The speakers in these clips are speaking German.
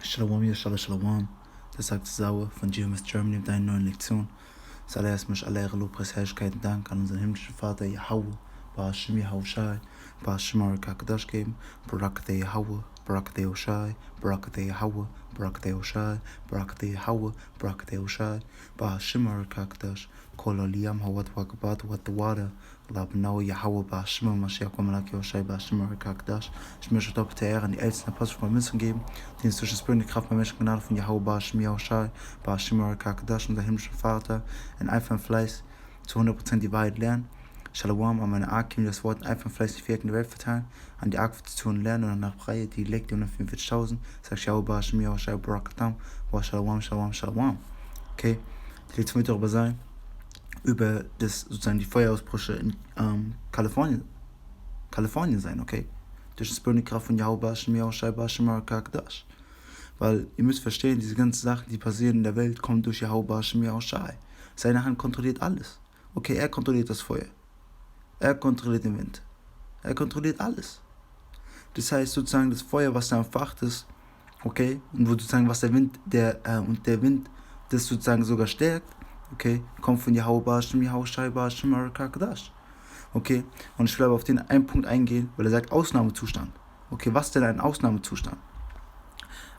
Shalom, Shalom. Das sagt Sauer von GMS Germany mit einer neuen Lektion. Zuallererst möchte ich alle Ehre, Lobpreis, Herrlichkeit und Dank an unseren himmlischen Vater YAHAWAH, BARAK, YAHAWASHI, BARAK, KABAD geben. BARAK YAHAWAH, BARAK YAHAWASHI, BARAK YAHAWAH, BARAK YAHAWASHI, BARAK YAHAWAH, BARAK YAHAWASHI, BARAK KADASH, HALALYAM, HAWAD, KABAD, THAWADAH, AHBANAWA, YAHAWAH, HAMASHYACH, MALAK, KADASH. Ich möchte doppelte Ehre an die ältesten Apostel von Münzen geben, die inzwischen spüren die Kraft bei Menschen Gnade von YAHAWAH, YAHAWASHI, KADASH, unser himmlischer Vater, in einfachem Fleiß zu 100% die Wahrheit lernen. Shalom an meine Akim, die das Wort in einfachem Fleiß die Vierten der Welt verteilen, an die Akquisitionen lernen und nach Reihe die Lekte 144.000, sagt YAHAWAH, BARAK, Shalom. Okay, die Lektion wird darüber sein, über das sozusagen die Feuerausbrüche in Kalifornien sein, okay? Durch das Burning Kraft von YAHAWAH, KADASH. Weil ihr müsst verstehen, diese ganzen Sachen, die passieren in der Welt, kommen durch YAHAWAH. Seine Hand kontrolliert alles. Okay, er kontrolliert das Feuer. Er kontrolliert den Wind. Er kontrolliert alles. Das heißt sozusagen, das Feuer, was da entfacht ist, okay, und wo sozusagen, was der Wind, der Wind das sozusagen sogar stärkt, okay, kommt von YAHAWAH, KADASH. Okay, und ich will aber auf den einen Punkt eingehen, weil er sagt Ausnahmezustand. Okay, was denn ein Ausnahmezustand?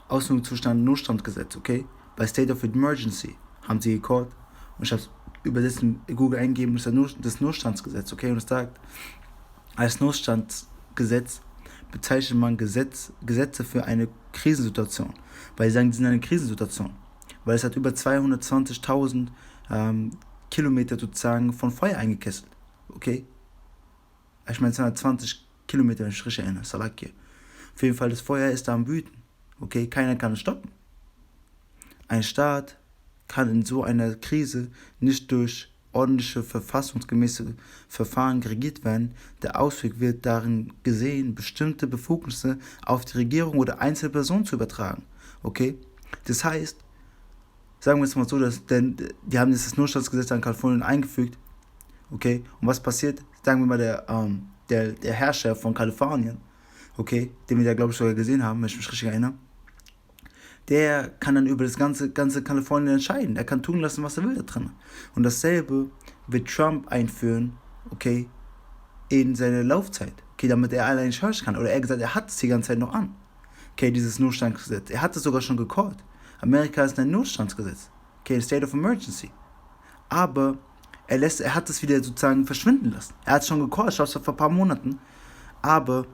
Ausnahmezustand, Notstandsgesetz, okay? Bei State of Emergency haben sie gecallt und ich habe es über das in Google eingegeben, das Notstandsgesetz, okay? Und es sagt, als Notstandsgesetz bezeichnet man Gesetze für eine Krisensituation, weil sie sagen, die sind eine Krisensituation, weil es hat über 220.000 Kilometer sozusagen von Feuer eingekesselt, okay? Ich meine 220 Kilometer, wenn ich richtig erinnere, Salak. Auf jeden Fall, das Feuer ist da am Wüten, okay? Keiner kann es stoppen. Ein Staat kann in so einer Krise nicht durch ordentliche, verfassungsgemäße Verfahren regiert werden. Der Ausweg wird darin gesehen, bestimmte Befugnisse auf die Regierung oder einzelne Personen zu übertragen, okay? Das heißt, sagen wir es mal so, die haben das Notstandsgesetz an Kalifornien eingefügt, okay? Und was passiert? Sagen wir mal, der Herrscher von Kalifornien, okay, den wir da, glaube ich, sogar gesehen haben, wenn ich mich richtig erinnere, der kann dann über das ganze Kalifornien entscheiden. Er kann tun lassen, was er will da drin. Und dasselbe wird Trump einführen, okay, in seiner Laufzeit, okay, damit er allein herrschen kann. Oder er gesagt, er hat es die ganze Zeit noch an, okay, dieses Notstandsgesetz. Er hat es sogar schon gecallt. Amerika ist ein Notstandsgesetz, okay, State of Emergency. Aber er hat es wieder sozusagen verschwinden lassen. Er hat es schon gecallt, ich glaube, vor ein paar Monaten. Aber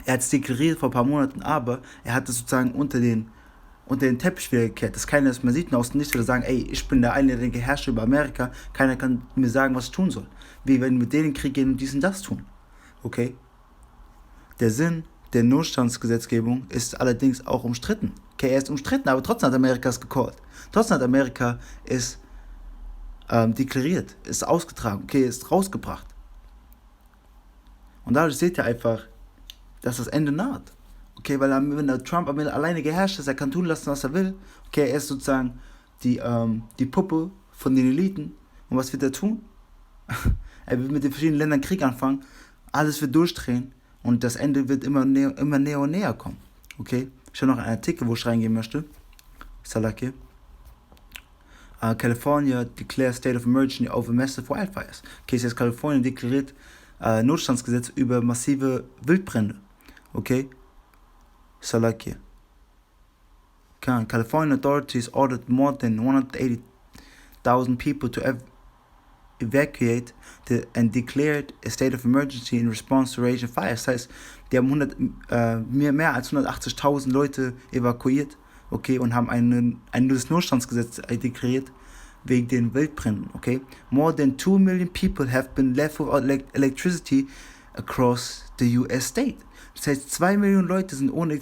er hat es deklariert vor ein paar Monaten, aber er hat es sozusagen unter den Teppich wieder gekehrt, dass keiner es mehr sieht und aus dem Nichts wieder sagen, ey, ich bin der alleinige Herrscher über Amerika, keiner kann mir sagen, was ich tun soll. Wie wenn wir mit denen in den Krieg gehen und dies und das tun. Okay? Der Sinn der Notstandsgesetzgebung ist allerdings auch umstritten. Okay, er ist umstritten, aber trotzdem hat Amerika es gecallt. Trotzdem hat Amerika es deklariert, ist ausgetragen, okay, ist rausgebracht. Und dadurch seht ihr einfach, dass das Ende naht. Okay, weil wenn der Trump alleine geherrscht ist, er kann tun lassen, was er will. Okay, er ist sozusagen die Puppe von den Eliten. Und was wird er tun? Er wird mit den verschiedenen Ländern Krieg anfangen. Alles wird durchdrehen. Und das Ende wird immer näher und näher kommen. Okay? Ich habe noch einen Artikel, wo ich reingehen möchte. Salak. California declares state of emergency over massive wildfires. Okay, jetzt Kalifornien deklariert Notstandsgesetz über massive Wildbrände. Okay? Salak. California authorities ordered more than 180,000 people to evacuate and declared a state of emergency in response to raging fires. Das heißt, die haben mehr als 180.000 Leute evakuiert, okay, und haben ein Notstandsgesetz deklariert wegen den Wildbränden, okay. More than 2 million people have been left without electricity across the US state. Das heißt, 2 Millionen Leute sind ohne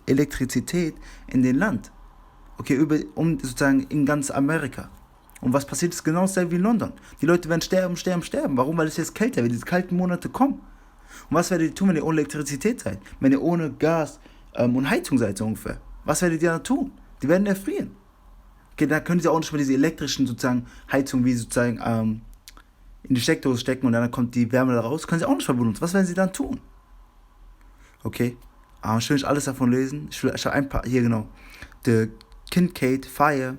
Elektrizität in dem Land, okay, sozusagen in ganz Amerika. Und was passiert, ist genau dasselbe wie in London. Die Leute werden sterben. Warum? Weil es jetzt kälter wird, diese kalten Monate kommen. Und was werdet ihr tun, wenn ihr ohne Elektrizität seid? Wenn ihr ohne Gas und Heizung seid, so ungefähr? Was werdet ihr da tun? Die werden erfrieren. Okay, da können sie auch nicht mehr diese elektrischen sozusagen Heizungen wie sozusagen in die Steckdose stecken und dann kommt die Wärme da raus. Können sie auch nicht mehr benutzen. Was werden sie dann tun? Okay, Ich will nicht alles davon lesen. Ich habe ein paar, hier genau. The Kincaid Fire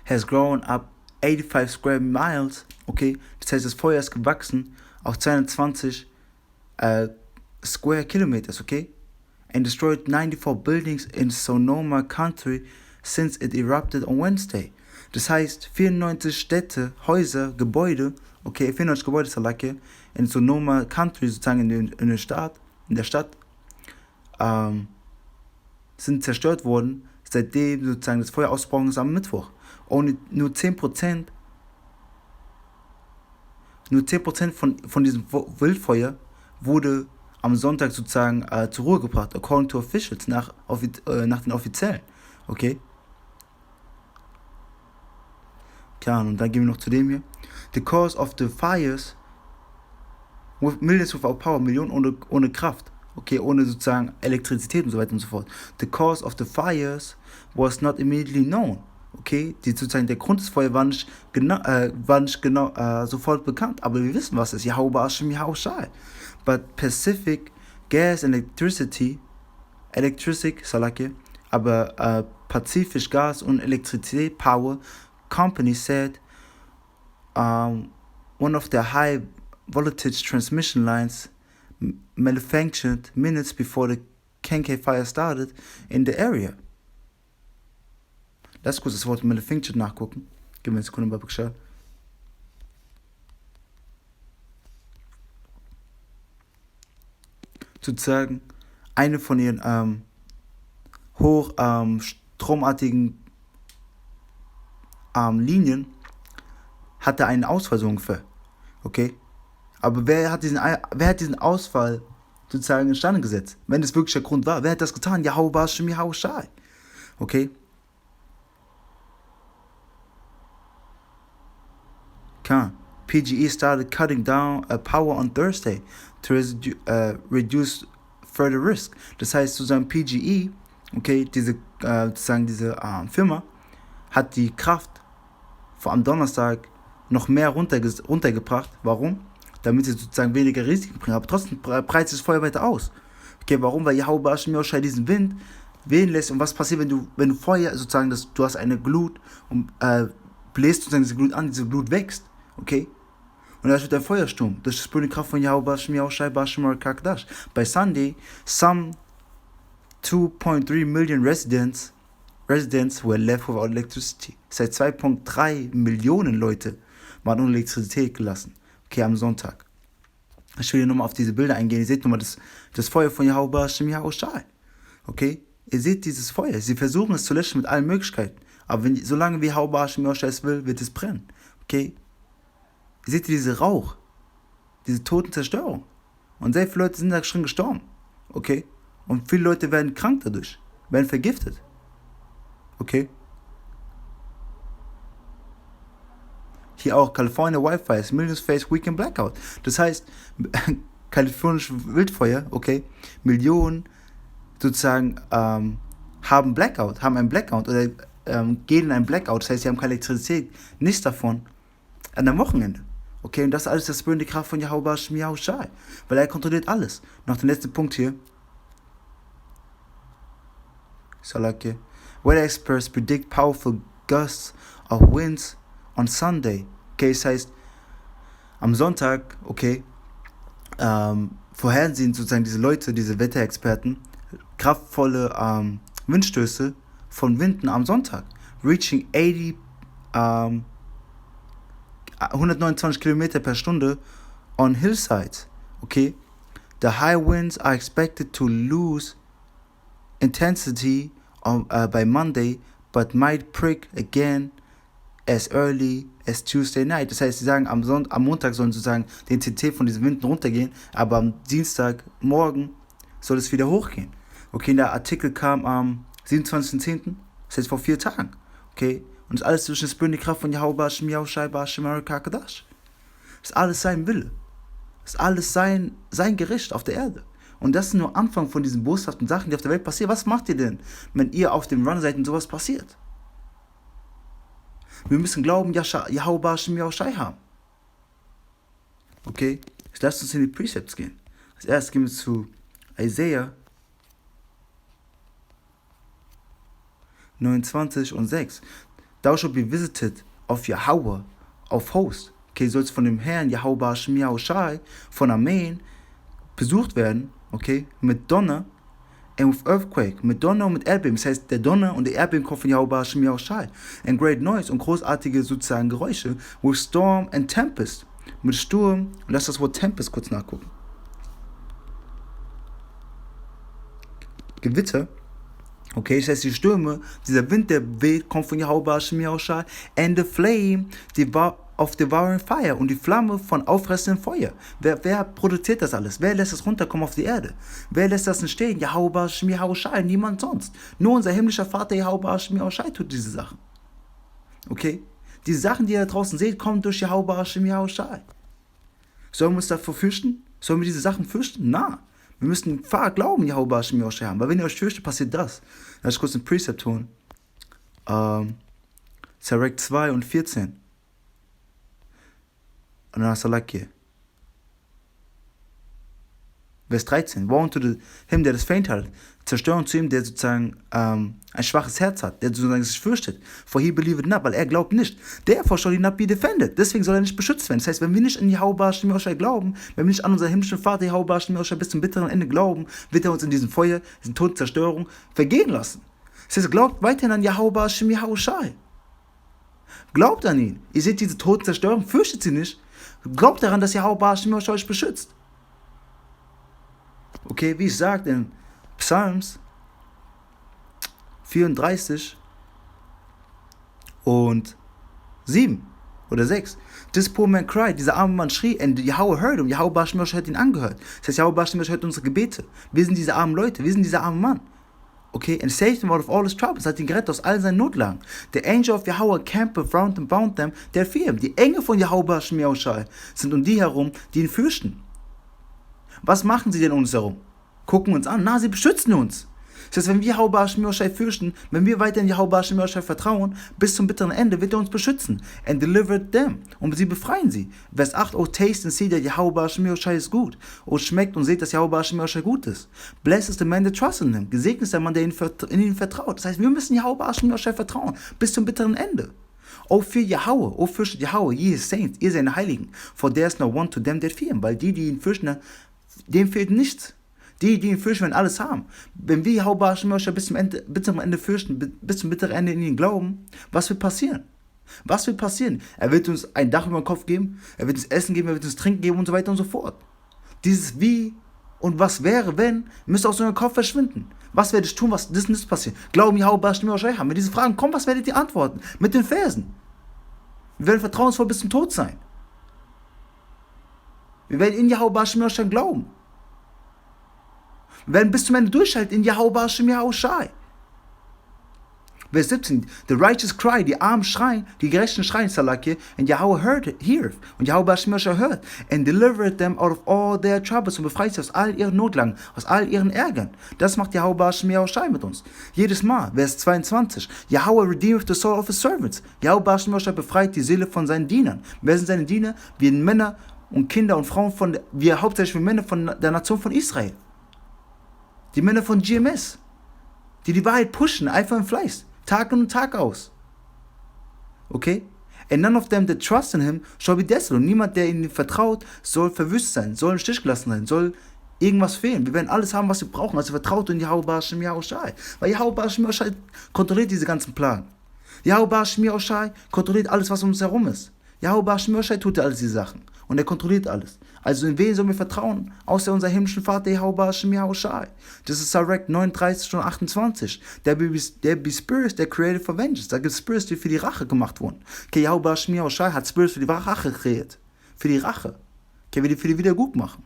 has grown up 85 square miles, okay? Das heißt, das Feuer ist gewachsen auf 220 square kilometers, okay? And destroyed 94 buildings in Sonoma County since it erupted on Wednesday. Das heißt, 94 Städte, Häuser, Gebäude, okay, 94 Gebäude ist Lacke, in Sonoma County, sozusagen in der Stadt, sind zerstört worden, seitdem sozusagen das Feuer ausgebrochen ist am Mittwoch. Und nur 10% von diesem Wildfeuer wurde am Sonntag sozusagen zur Ruhe gebracht, according to officials, nach den Offiziellen, okay? Klar, und dann gehen wir noch zu dem hier. The cause of the fires, with millions without power, Millionen ohne Kraft, okay, ohne sozusagen Elektrizität und so weiter und so fort. The cause of the fires was not immediately known, okay, der Grund des Feuers war nicht genau sofort bekannt, aber wir wissen, was es ist, YAHWAH, HASHAM, YAHWASHI. But Pacific Gas and Electricity, aber Pacifisch Gas und Elektrizität, Power Company said one of their high voltage transmission lines malfunctioned minutes before the Kincaid fire started in the area. Lass kurz das Wort malfunctioned nachgucken. Gib mir eine Sekunde bei Bescheid. Sozusagen eine von ihren hochstromartigen Linien hatte einen Ausfall so ungefähr, okay? Aber wer hat diesen Ausfall sozusagen instande gesetzt? Wenn das wirklich der Grund war, wer hat das getan? YAHWAH, HASHAM, YAHWASHI, okay? PGE started cutting down power on Thursday to reduce further risk. Das heißt, sozusagen PGE, okay, diese Firma hat die Kraft am Donnerstag noch mehr runtergebracht. Warum? Damit sie sozusagen weniger Risiken bringen. Aber trotzdem breitet sich das Feuer weiter aus. Okay, warum? Weil YAHWAH, HASHAM, YAHWASHI diesen Wind wehen lässt. Und was passiert, wenn du Feuer sozusagen, du hast eine Glut und bläst sozusagen diese Glut an, diese Glut wächst. Okay? Und da wird ein Feuersturm durch die sprühende Kraft von YAHWAH, HASHAM, YAHWAH, SHAMAR, KABAD. By Sunday, some 2.3 million residents were left without electricity. Das heißt, 2.3 Millionen Leute waren ohne Elektrizität gelassen. Okay, am Sonntag. Ich will hier nochmal auf diese Bilder eingehen. Ihr seht nochmal das Feuer von YAHWAH, HASHAM, YAHWASHI. Okay? Ihr seht dieses Feuer. Sie versuchen es zu löschen mit allen Möglichkeiten. Aber solange wie YAHWAH, HASHAM, YAHWASHI es will, wird es brennen. Okay? Ihr seht diese Rauch. Diese toten Zerstörung. Und sehr viele Leute sind da schon gestorben. Okay? Und viele Leute werden krank dadurch. Werden vergiftet. Okay? Hier auch California Wildfires, Millions face weekend blackout. Das heißt, kalifornische Wildfeuer, okay, Millionen sozusagen haben einen Blackout oder gehen in einen Blackout. Das heißt, sie haben keine Elektrizität, nichts davon an einem Wochenende. Okay, und das alles das sprühende Kraft von YAHWAH, HASHAM, YAHWASHI. Weil er kontrolliert alles. Noch der letzte Punkt hier. Weather experts predict powerful gusts of winds on Sunday. Okay, das heißt, am Sonntag, okay, vorhersehen sozusagen diese Wetterexperten, kraftvolle Windstöße von Winden am Sonntag, reaching 129 Kilometer per Stunde on hillsides. Okay, the high winds are expected to lose intensity by Monday, but might prick again as early as Tuesday night. Das heißt, sie sagen, am Montag sollen sozusagen die Intensität von diesen Winden runtergehen, aber am Dienstagmorgen soll es wieder hochgehen. Okay, der Artikel kam am 27.10., das heißt vor 4 Tagen. Okay, und das alles zwischen der sprühenden Kraft von YAHWAH, HASHAM, YAHWAH, SHAMAR, KABAD. Das ist alles sein Wille. Das ist alles sein Gericht auf der Erde. Und das ist nur Anfang von diesen boshaften Sachen, die auf der Welt passieren. Was macht ihr denn, wenn ihr auf dem Run seid und sowas passiert? Wir müssen Glauben, YAHWAH, HASHAM, YAHWASHI haben. Okay? Lasst uns in die Precepts gehen. Als erstes gehen wir zu Isaiah 29 und 6. Thou shalt be visited of YAHAWAH, of hosts. Okay, sollst von dem Herrn YAHWAH von Armeen besucht werden, okay, mit Donner and with earthquake, mit Donner und mit Erdbeben. Das heißt, der Donner und der Erdbeben kommt von YAHWAH and great noise und großartige sozusagen Geräusche, with storm and tempest, mit Sturm, und lass das Wort Tempest kurz nachgucken. Gewitter. Okay, das heißt, die Stürme, dieser Wind, der weht, kommt von YAHWAH, and the flame, of devouring fire, und die Flamme von auffressendem Feuer. Wer produziert das alles? Wer lässt das runterkommen auf die Erde? Wer lässt das entstehen? YAHWAH, niemand sonst. Nur unser himmlischer Vater YAHWAH tut diese Sachen. Okay? Die Sachen, die ihr da draußen seht, kommen durch YAHWAH. Sollen wir uns davor fürchten? Sollen wir diese Sachen fürchten? Na. Wir müssen Glauben YAHWAH haben, weil wenn ihr euch fürchtet, passiert das. Lass ich kurz ein Precept holen. Zarek 2 und 14. Und dann hast du hier. Vers 13. Woe unto him, der das faint hat. Zerstörung zu ihm, der sozusagen ein schwaches Herz hat, der sozusagen sich fürchtet. For he believed not, weil er glaubt nicht. Therefore shall he not be defended. Deswegen soll er nicht beschützt werden. Das heißt, wenn wir nicht in YAHWAH glauben, wenn wir nicht an unseren himmlischen Vater YAHWAH bis zum bitteren Ende glauben, wird er uns in diesem Feuer, diesen Tod, Zerstörung vergehen lassen. Das heißt, glaubt weiterhin an YAHWAH. Glaubt an ihn. Ihr seht diese Tod, Zerstörung, fürchtet sie nicht. Glaubt daran, dass YAHWAH euch beschützt. Okay, wie ich sagte in Psalms 34 und 7 oder 6. This poor man cried, dieser arme Mann schrie, and Yahweh heard him, YAHWAH hat ihn angehört. Das heißt, YAHWAH hört unsere Gebete. Wir sind diese armen Leute, wir sind dieser arme Mann. Okay, and saved him out of all his troubles, hat ihn gerettet aus all seinen Notlagen. The angel of YAHWAH camped around and bound them that fear him. Die Engel von YAHWAH sind um die herum, die ihn fürchten. Was machen sie denn um uns herum? Gucken uns an. Na, sie beschützen uns. Das heißt, wenn wir YAHWAH fürchten, wenn wir weiter in YAHWAH vertrauen, bis zum bitteren Ende wird er uns beschützen. And delivered them. Und sie befreien sie. Vers 8, oh taste and see that YAHWAH ist gut. Oh schmeckt und seht, dass YAHWAH gut ist. Blessed is the man that trusts in him. Gesegnet ist der Mann, der in ihn vertraut. Das heißt, wir müssen YAHWAH vertrauen, bis zum bitteren Ende. Oh fear YAHWAH, oh fürchtet YAHWAH, ye his saints, ihr seine Heiligen. For there is no one to them that fear him. Weil die ihn fürchten, dem fehlt nichts. Die ihn fürchten, werden alles haben. Wenn wir YAHWAH bis zum Ende fürchten, bis zum bitteren Ende in ihn glauben, was wird passieren? Was wird passieren? Er wird uns ein Dach über den Kopf geben, er wird uns Essen geben, er wird uns Trinken geben und so weiter und so fort. Dieses Wie und was wäre, wenn, müsste aus unserem Kopf verschwinden. Was werde ich tun, was das nicht passiert? Glauben YAHWAH haben. Wenn diese Fragen kommen, was werdet ihr antworten? Mit den Versen. Wir werden vertrauensvoll bis zum Tod sein. Wir werden in YAHWAH glauben. Wir werden bis zum Ende durchhalten in YAHWAH. Vers 17. The righteous cry, die Armen schreien, die Gerechten schreien, Salakir, and Yahweh heareth, und YAHWAH hört, and delivered them out of all their troubles, und befreit sie aus all ihren Notlagen, aus all ihren Ärgern. Das macht YAHWAH mit uns. Jedes Mal, Vers 22. Yahweh redeemeth the soul of his servants. YAHWAH befreit die Seele von seinen Dienern. Wer sind seine Diener? Wir Männer und Kinder und Frauen wir hauptsächlich Männer von der Nation von Israel. Die Männer von GMS, die Wahrheit pushen, einfach im Fleiß, Tag in und Tag aus. Okay? And none of them that trust in him shall be desolate. Und niemand, der ihnen vertraut, soll verwüstet sein, soll im Stich gelassen sein, soll irgendwas fehlen. Wir werden alles haben, was wir brauchen. Also vertraut in YAHWAH. Weil YAHWAH kontrolliert diese ganzen Plagen. YAHWAH kontrolliert alles, was um uns herum ist. YAHWAH tut alles diese Sachen. Und er kontrolliert alles. Also in wen sollen wir vertrauen? Außer unser himmlischen Vater YAHWAH. Das ist Zarek 39 und 28. There be spirits that created for vengeance. Da gibt es Spirits, die für die Rache gemacht wurden. Okay, YAHWAH hat Spirits für die Rache kreiert. Für die Rache. Okay, für die Wiedergutmachung.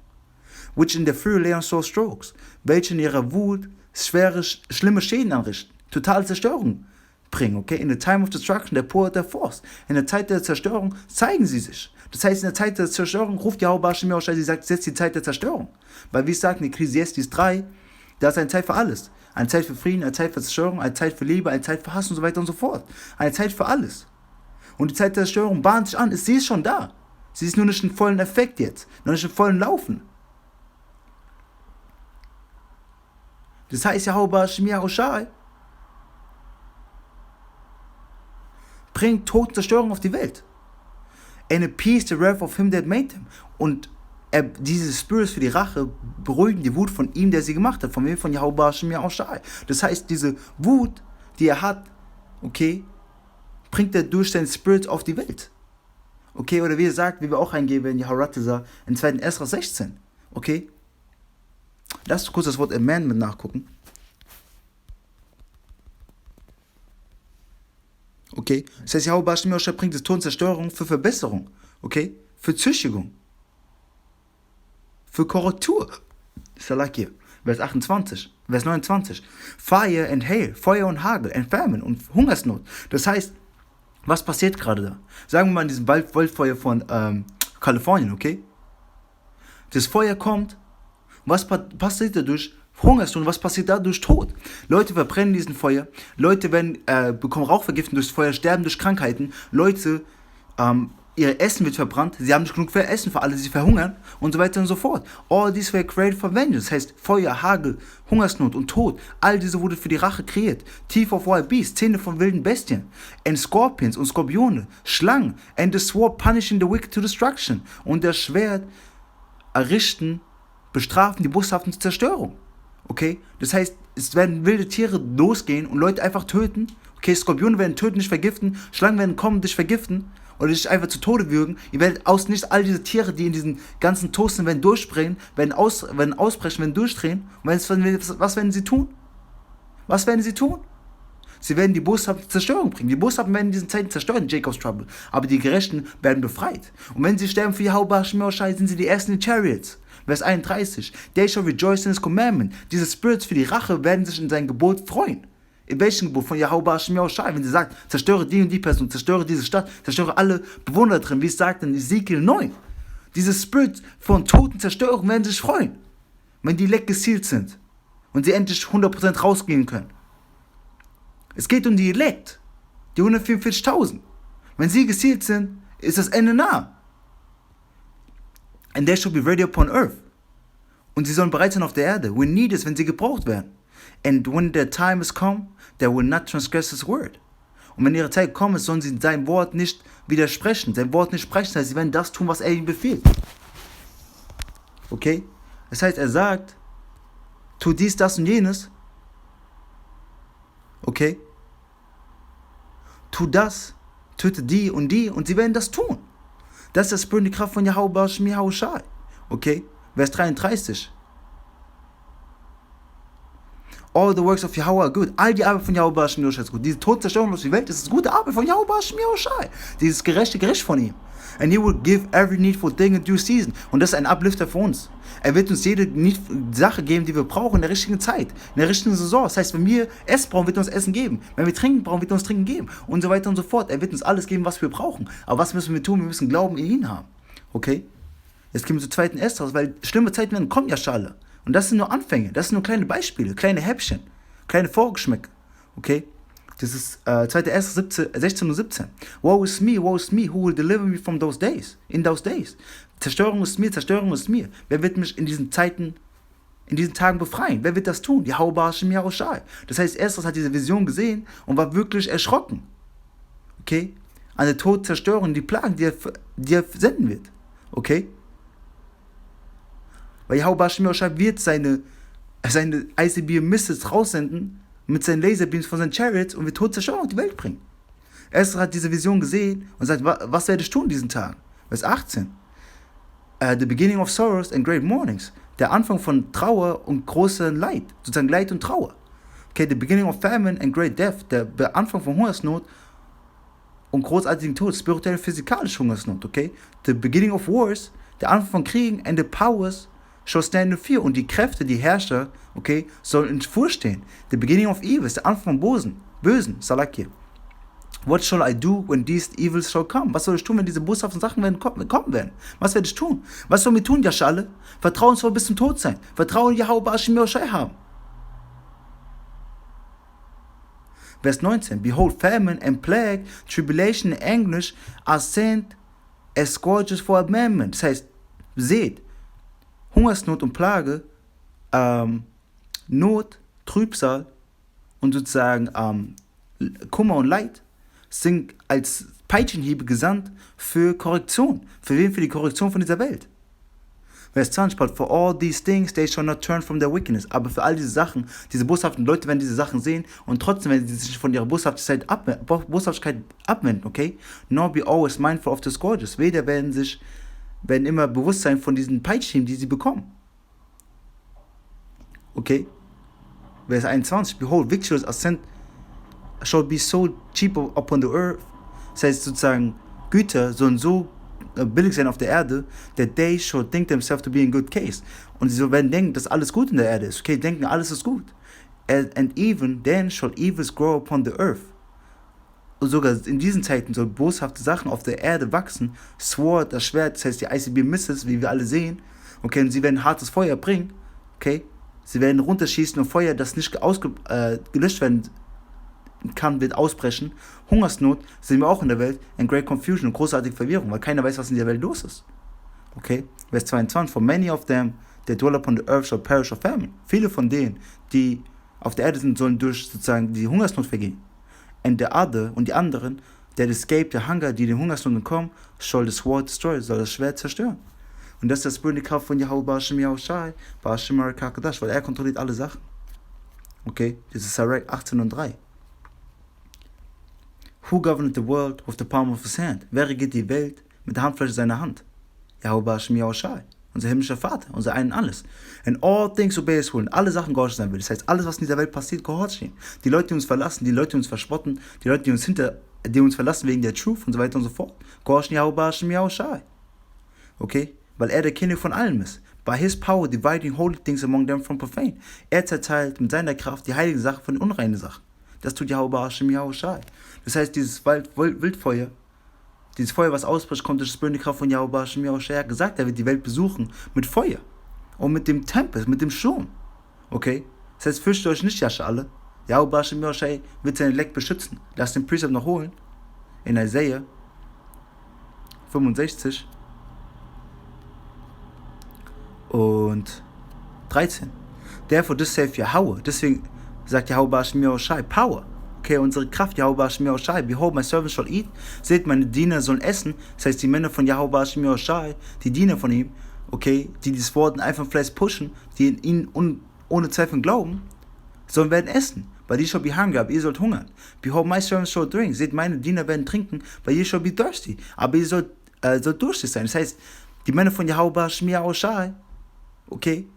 Which in their fury lay on sore strokes. Welche in ihrer Wut schlimme Schäden anrichten. Totale Zerstörung bringen. Okay, in the time of destruction, they pour out their force. In der Zeit der Zerstörung zeigen sie sich. Das heißt, in der Zeit der Zerstörung ruft YAHWAH, sie sagt, jetzt ist die Zeit der Zerstörung. Weil, wie es sagt in Ecclesiastes 3, da ist eine Zeit für alles. Eine Zeit für Frieden, eine Zeit für Zerstörung, eine Zeit für Liebe, eine Zeit für Hass und so weiter und so fort. Eine Zeit für alles. Und die Zeit der Zerstörung bahnt sich an, sie ist schon da. Sie ist nur nicht im vollen Effekt jetzt, noch nicht im vollen Laufen. Das heißt, YAHWAH, bringt Tod und Zerstörung auf die Welt. And appease the wrath of him that made them. Und diese Spirits für die Rache beruhigen die Wut von ihm, der sie gemacht hat. Von wem? Von YAHWAH, SHAL. Das heißt, diese Wut, die er hat, okay, bringt er durch seine Spirits auf die Welt. Okay, oder wie er sagt, wie wir auch eingeben in RATAZAH, in 2. Esra 16. Okay? Lass uns kurz das Wort Amendment nachgucken. Okay? Das heißt, YAHWAH, SHAL bringt das Tod und Zerstörung für Verbesserung. Okay? Für Züchtigung. Für Korrektur. Salak hier. Vers 28. Vers 29. Fire and hail. Feuer und Hagel. And famine. Und Hungersnot. Das heißt, was passiert gerade da? Sagen wir mal in diesem Waldfeuer von Kalifornien, okay? Das Feuer kommt. Was passiert dadurch? Hungersnot. Was passiert dadurch? Tod. Leute verbrennen diesen Feuer. Leute bekommen Rauchvergiftung durchs Feuer, sterben durch Krankheiten. Leute, ihr Essen wird verbrannt. Sie haben nicht genug für Essen für alle. Sie verhungern und so weiter und so fort. All these were created for vengeance. Das heißt, Feuer, Hagel, Hungersnot und Tod. All diese wurde für die Rache kreiert. Teeth of wild beasts, Zähne von wilden Bestien. And scorpions und Skorpione. Schlangen. And the sword punishing the wicked to destruction. Und das Schwert errichten, bestrafen die boshaften zur Zerstörung. Okay? Das heißt, es werden wilde Tiere losgehen und Leute einfach töten. Okay, Skorpione werden töten, dich vergiften. Schlangen werden kommen, dich vergiften. Oder dich einfach zu Tode würgen. Ihr werdet nicht all diese Tiere, die in diesen ganzen Toast sind, werden durchbrechen, werden ausbrechen, werden durchdrehen. Und was werden sie tun? Was werden sie tun? Sie werden die boshafte Zerstörung bringen. Die Boshaften werden in diesen Zeiten zerstört, in Jacob's Trouble. Aber die Gerechten werden befreit. Und wenn sie sterben für YAHWAH, SHAL, sind sie die ersten in Chariots. Vers 31. They shall rejoice in his commandment. Diese Spirits für die Rache werden sich in sein Gebot freuen. In welchem Gebot? Von YAHWAH, SHAL. Wenn sie sagt, zerstöre die und die Person, zerstöre diese Stadt, zerstöre alle Bewohner drin, wie es sagt in Ezekiel 9. Diese Spirits von toten Zerstörung werden sich freuen, wenn die Leck gesealt sind und sie endlich 100% rausgehen können. Es geht um die Elect, die 144.000. Wenn sie gesealt sind, ist das Ende nah. And they shall be ready upon earth. Und sie sollen bereit sein auf der Erde, when needed, wenn sie gebraucht werden. And when their time is come, they will not transgress his word. Und wenn ihre Zeit gekommen ist, sollen sie sein Wort nicht widersprechen, sein Wort nicht sprechen, das heißt, sie werden das tun, was er ihnen befiehlt. Okay? Das heißt, er sagt, tu dies, das und jenes. Okay? Tu das, töte die und sie werden das tun. Das ist das Spirit, die Kraft von YAHWAH, SHAL. Okay? Vers 33. All the works of YAHWAH are good. All die Arbeit von YAHWAH, SHAL ist gut. Diese Todzerstörung aus der Welt, das ist gute Arbeit von YAHWAH, SHAL. Dieses gerechte Gericht von ihm. And he will give every needful thing in due season. Und das ist ein Uplifter für uns. Er wird uns jede Sache geben, die wir brauchen in der richtigen Zeit, in der richtigen Saison. Das heißt, wenn wir Essen brauchen, wird er uns Essen geben. Wenn wir trinken brauchen, wird er uns Trinken geben. Und so weiter und so fort. Er wird uns alles geben, was wir brauchen. Aber was müssen wir tun? Wir müssen Glauben in ihn haben. Okay? Jetzt gehen wir zur 2. Esra, weil schlimme Zeiten werden kommen, YAHWAH. Und das sind nur Anfänge. Das sind nur kleine Beispiele, kleine Häppchen, kleine Vorgeschmäcke. Okay? Das ist 2. Esra 16 und 17. Woe is me, who will deliver me from those days? In those days. Zerstörung ist mir, Zerstörung ist mir. Wer wird mich in diesen Tagen befreien? Wer wird das tun? YAHWAH, SHAL. Das heißt, Esra hat diese Vision gesehen und war wirklich erschrocken. Okay? An der Tod, Zerstörung, die Plagen, die er senden wird. Okay? Weil YAHWAH, SHAL wird seine ICB Missiles raussenden mit seinen Laserbeams von seinen Chariots und wird Todzerstörung auf die Welt bringen. Esra hat diese Vision gesehen und sagt, was werde ich tun in diesen Tagen? Vers 18. The beginning of sorrows and great mournings. Der Anfang von Trauer und großem Leid. Sozusagen Leid und Trauer. Okay, the beginning of famine and great death. Der Anfang von Hungersnot und großartigen Tod. Spirituelle, physikalische Hungersnot. Okay, the beginning of wars. Der Anfang von Kriegen and the powers shall stand in fear. Und die Kräfte, die Herrscher, okay, sollen in Furcht stehen. The beginning of evil. Der Anfang von Bösen. Salak. What shall I do when these evils shall come? Was soll ich tun, wenn diese boshaften Sachen kommen werden? Was werde ich tun? Was sollen wir tun, YAHWAH? Vertrauensvoll bis zum Tod sein. Vertrauen YAHWAH, SHAL haben. Vers 19. Behold, famine and plague, tribulation and anguish are sent as scourges for amendment. Das heißt, seht, Hungersnot und Plage, Not, Trübsal und sozusagen Kummer und Leid sind als Peitschenhiebe gesandt für Korrektion. Für wen? Für die Korrektion von dieser Welt. Vers 20, but for all these things they shall not turn from their wickedness. Aber für all diese Sachen, diese boshaften Leute werden diese Sachen sehen und trotzdem werden sie sich von ihrer Boshaftigkeit abwenden, okay? Nor be always mindful of the scourges. Weder werden immer bewusst sein von diesen Peitschen, die sie bekommen. Okay? Vers 21, behold, victuals are sent, shall be so cheap upon the earth. Das heißt sozusagen, Güter sollen so billig sein auf der Erde, that they shall think themselves to be in good case. Und sie werden denken, dass alles gut in der Erde ist. Okay, denken, alles ist gut. And even then shall evils grow upon the earth. Und sogar in diesen Zeiten soll boshafte Sachen auf der Erde wachsen. Sword, das Schwert, das heißt die ICB Missiles, wie wir alle sehen. Okay, und sie werden hartes Feuer bringen. Okay, sie werden runterschießen und Feuer, das nicht gelöscht werden kann, wird ausbrechen. Hungersnot sehen wir auch in der Welt. And great confusion und großartige Verwirrung, weil keiner weiß, was in der Welt los ist. Okay, Vers 22. For many of them that dwell upon the earth shall perish of famine. Viele von denen, die auf der Erde sind, sollen durch sozusagen die Hungersnot vergehen. And the other, und die anderen, that escape the hunger, die den Hungersnot entkommen, shall the sword destroy, soll das Schwert zerstören. Und das ist das sprühende Kraft von YAHWASHI, SHAMAR, KABAD, weil er kontrolliert alle Sachen. Okay, das ist Barak 18 und 3. Who governed the world with the palm of his hand? Wer regiert die Welt mit der Handfläche seiner Hand? YAHWASHI, unser himmlischer Vater, unser Ein und Alles. And all things obey his will. Alle Sachen gehorchen sein will. Das heißt, alles, was in dieser Welt passiert, gehorcht ihm. Die Leute, die uns verlassen, die Leute, die uns verspotten, die Leute, die uns verlassen wegen der Truth und so weiter und so fort, gehorchen YAHWASHI. Okay? Weil er der König von allem ist. By his power dividing holy things among them from profane. Er zerteilt mit seiner Kraft die heiligen Sachen von den unreinen Sachen. Das tut YAHWASHI. Das heißt, dieses Wildfeuer, dieses Feuer, was ausbricht, kommt durch die sprühende Kraft von YAHWASHI. Er hat gesagt, er wird die Welt besuchen mit Feuer. Und mit dem Tempel, mit dem Schirm. Okay? Das heißt, fürchtet euch nicht, YAHWAH. YAHWASHI wird sein Elekt beschützen. Lasst den Precept noch holen. In Isaiah 65 und 13. Therefore, this saith YAHWAH. Deswegen sagt YAHWASHI, Power. Okay, unsere Kraft, YAHWASHI, behold, my servants shall eat. Seht, meine Diener sollen essen. Das heißt, die Männer von YAHWASHI, die Diener von ihm, okay, die dieses Wort einfach vielleicht pushen, die in ihn ohne Zweifel glauben, sollen werden essen. But ye shall be hungry, aber ihr sollt hungern. Behold, my servants shall drink. Seht, meine Diener werden trinken, but ye shall be thirsty. Aber ihr sollt durstig sein. Das heißt, die Männer von YAHWASHI, okay,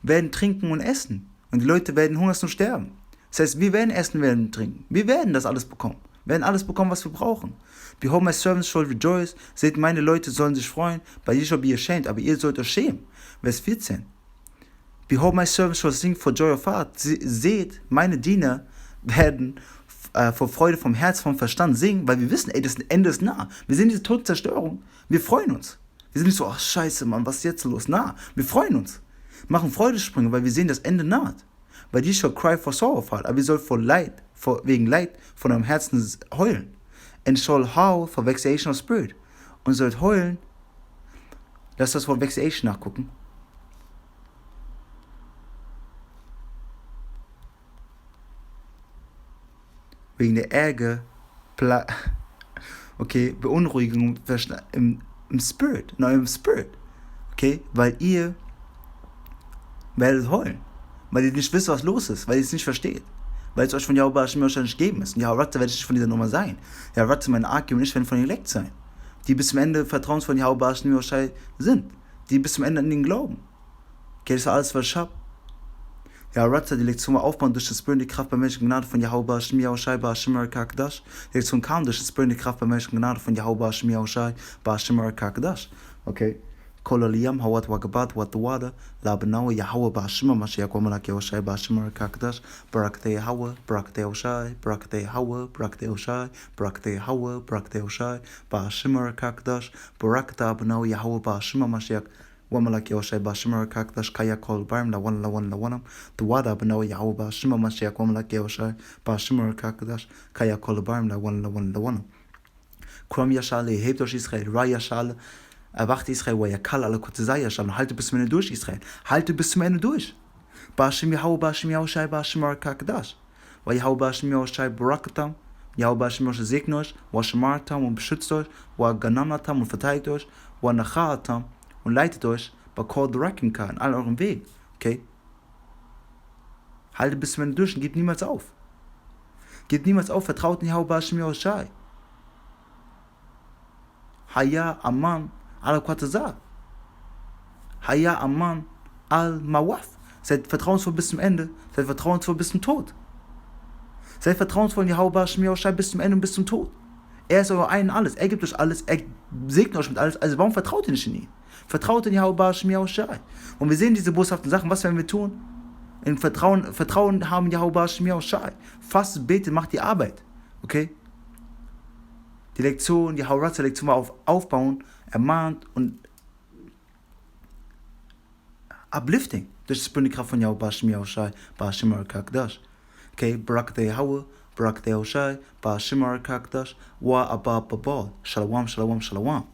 werden trinken und essen. Und die Leute werden hungers und sterben. Das heißt, wir werden essen, werden trinken. Wir werden das alles bekommen. Wir werden alles bekommen, was wir brauchen. Behold, my servants shall rejoice. Seht, meine Leute sollen sich freuen. But ye shall be ashamed. Aber ihr sollt euch schämen. Vers 14. Behold, my servants shall sing for joy of heart. Seht, meine Diener werden vor Freude vom Herz, vom Verstand singen, weil wir wissen, das Ende ist nah. Wir sehen diese Todzerstörung. Wir freuen uns. Wir sind nicht so, ach scheiße, Mann, was ist jetzt los? Na, wir freuen uns. Machen Freudesprünge, weil wir sehen, das Ende naht. Weil die shall cry for sorrow of heart, aber wir sollen wegen Leid von eurem Herzen heulen. And shall howl for vexation of spirit. Und sollt heulen, lasst das Wort vexation nachgucken. Wegen der Ärger, okay, Beunruhigung im Spirit, in eurem Spirit. Okay, weil ihr werdet heulen. Weil ihr nicht wisst, was los ist, weil ihr es nicht versteht. Weil es euch von YAHWASHI nicht gegeben ist. Und YAHWAH werde ich nicht von dieser Nummer sein. YAHWAH, mein Ark, und ich werde von ihr Elekt sein. Die bis zum Ende vertrauensvoll von YAHWASHI sind. Die bis zum Ende an den glauben. Okay, das ist alles, was ich habe. YAHWAH, die Lektion war aufbauen durch das Spirit, die Kraft bei menschlichen Gnade von YAHWASHI, SHAMAR, KADASH. Die Lektion kam durch das Spirit, die Kraft bei menschlichen Gnade von YAHWASHI, SHAMAR, KADASH. Okay. HALALYAM, HAWAD, WAKABAD, THAWADAH, AHBANAWA, YAHAWAH, MALAK, MALAK, SHAMAR, KADASH, BARAK, YAHAWAH, BARAK, BARAK, YAHAWAH, BARAK, BARAK, YAHAWAH, BARAK, SHAMAR, KADASH, BARAK, AHBANAWA, YAHAWAH, MALAK, MALAK, SHAMAR, KADASH, KAYAKAL, BARM, THAWADAH, AHBANAWA, YAHAWAH, MALAK, SHAMAR, KADASH, KAYAKAL, BARM, THAWADAH. Kram YASHAL, hebt euch Israel, YASHAL, erwacht Israel, YAKAL, AHTHA, SHAL, halte bis zum Ende durch, Israel. Halte bis zum Ende durch. YAHWAH, YAHWAH, KADASH. YAHWAH, YAHWAH, BARAKATAM. Yahawaha segnet euch, AHTHAM und beschützt euch, AHTHAM und verteidigt euch, NACHAAH und leitet euch bei DARAKYAMKA in all euren Wegen. Okay? Haltet bis zum Ende durch und gebt niemals auf. Gebt niemals auf, vertraut in YAHAWAH. HAYAH Aman al-KABAD. HAYAH Aman al-Mawaf. Seid vertrauensvoll bis zum Ende. Seid vertrauensvoll bis zum Tod. Seid vertrauensvoll in YAHAWAH bis zum Ende und bis zum Tod. Er ist euer ein alles. Er gibt euch alles. Er segnet euch mit alles. Also warum vertraut ihr nicht in ihn? Vertraut in YAHAWAH. Und wir sehen diese boshaften Sachen. Was werden wir tun? In Vertrauen haben YAHAWAH. Fastet, betet, macht die Arbeit. Okay? Die Lektion, die HARAWCHAA-Lektion war auf Aufbauen, ermahnt und uplifting. Durch das Bündekraft von YAHAWAH, SHAMAR, KADASH. Okay, BARAK YAHWAH, BARAK YAHWAH, SHAMAR, KADASH, WA ABA BABA, SHALOM, SHALOM, SHALOM.